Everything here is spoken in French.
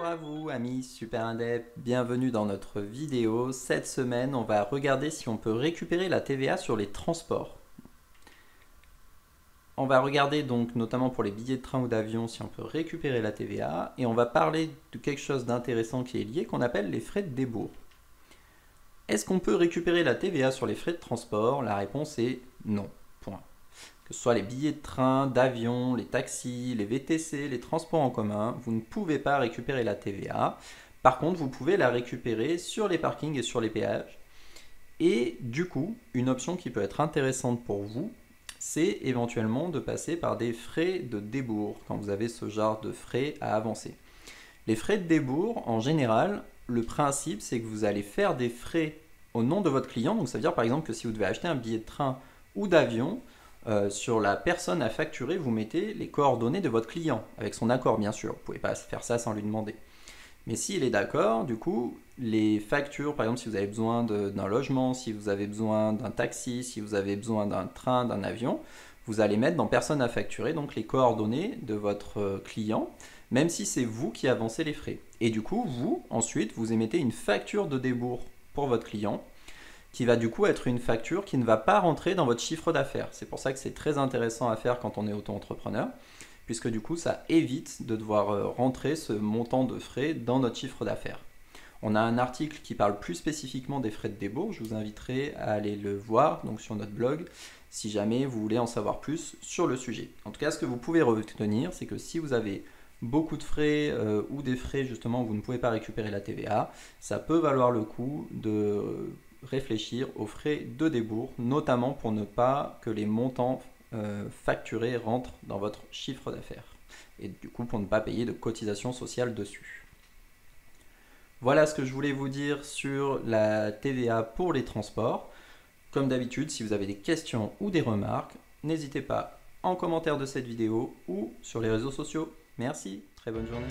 à vous amis super indep, bienvenue dans notre vidéo. Cette semaine on va regarder si on peut récupérer la TVA sur les transports. On va regarder donc notamment pour les billets de train ou d'avion si on peut récupérer la TVA, et on va parler de quelque chose d'intéressant qui est lié qu'on appelle les frais de débours. Est-ce qu'on peut récupérer la TVA sur les frais de transport? La réponse est non, point. Que ce soit les billets de train, d'avion, les taxis, les VTC, les transports en commun, vous ne pouvez pas récupérer la TVA. Par contre, vous pouvez la récupérer sur les parkings et sur les péages. Et du coup, une option qui peut être intéressante pour vous, c'est éventuellement de passer par des frais de débours quand vous avez ce genre de frais à avancer. Les frais de débours, en général, le principe, c'est que vous allez faire des frais au nom de votre client. Donc ça veut dire par exemple que si vous devez acheter un billet de train ou d'avion, sur la personne à facturer, vous mettez les coordonnées de votre client, avec son accord bien sûr. Vous ne pouvez pas faire ça sans lui demander. Mais s'il est d'accord, du coup, les factures, par exemple si vous avez besoin d'un logement, si vous avez besoin d'un taxi, si vous avez besoin d'un train, d'un avion, vous allez mettre dans personne à facturer, donc les coordonnées de votre client, même si c'est vous qui avancez les frais. Et du coup, vous, ensuite, vous émettez une facture de débours pour votre client, qui va du coup être une facture qui ne va pas rentrer dans votre chiffre d'affaires. C'est pour ça que c'est très intéressant à faire quand on est auto-entrepreneur, puisque du coup ça évite de devoir rentrer ce montant de frais dans notre chiffre d'affaires. On a un article qui parle plus spécifiquement des frais de débours, je vous inviterai à aller le voir donc sur notre blog si jamais vous voulez en savoir plus sur le sujet. En tout cas, ce que vous pouvez retenir, c'est que si vous avez beaucoup de frais ou des frais justement où vous ne pouvez pas récupérer la TVA, ça peut valoir le coup de réfléchir aux frais de débours, notamment pour ne pas que les montants facturés rentrent dans votre chiffre d'affaires et du coup pour ne pas payer de cotisations sociales dessus. Voilà ce que je voulais vous dire sur la TVA pour les transports. Comme d'habitude, si vous avez des questions ou des remarques, n'hésitez pas en commentaire de cette vidéo ou sur les réseaux sociaux. Merci, très bonne journée.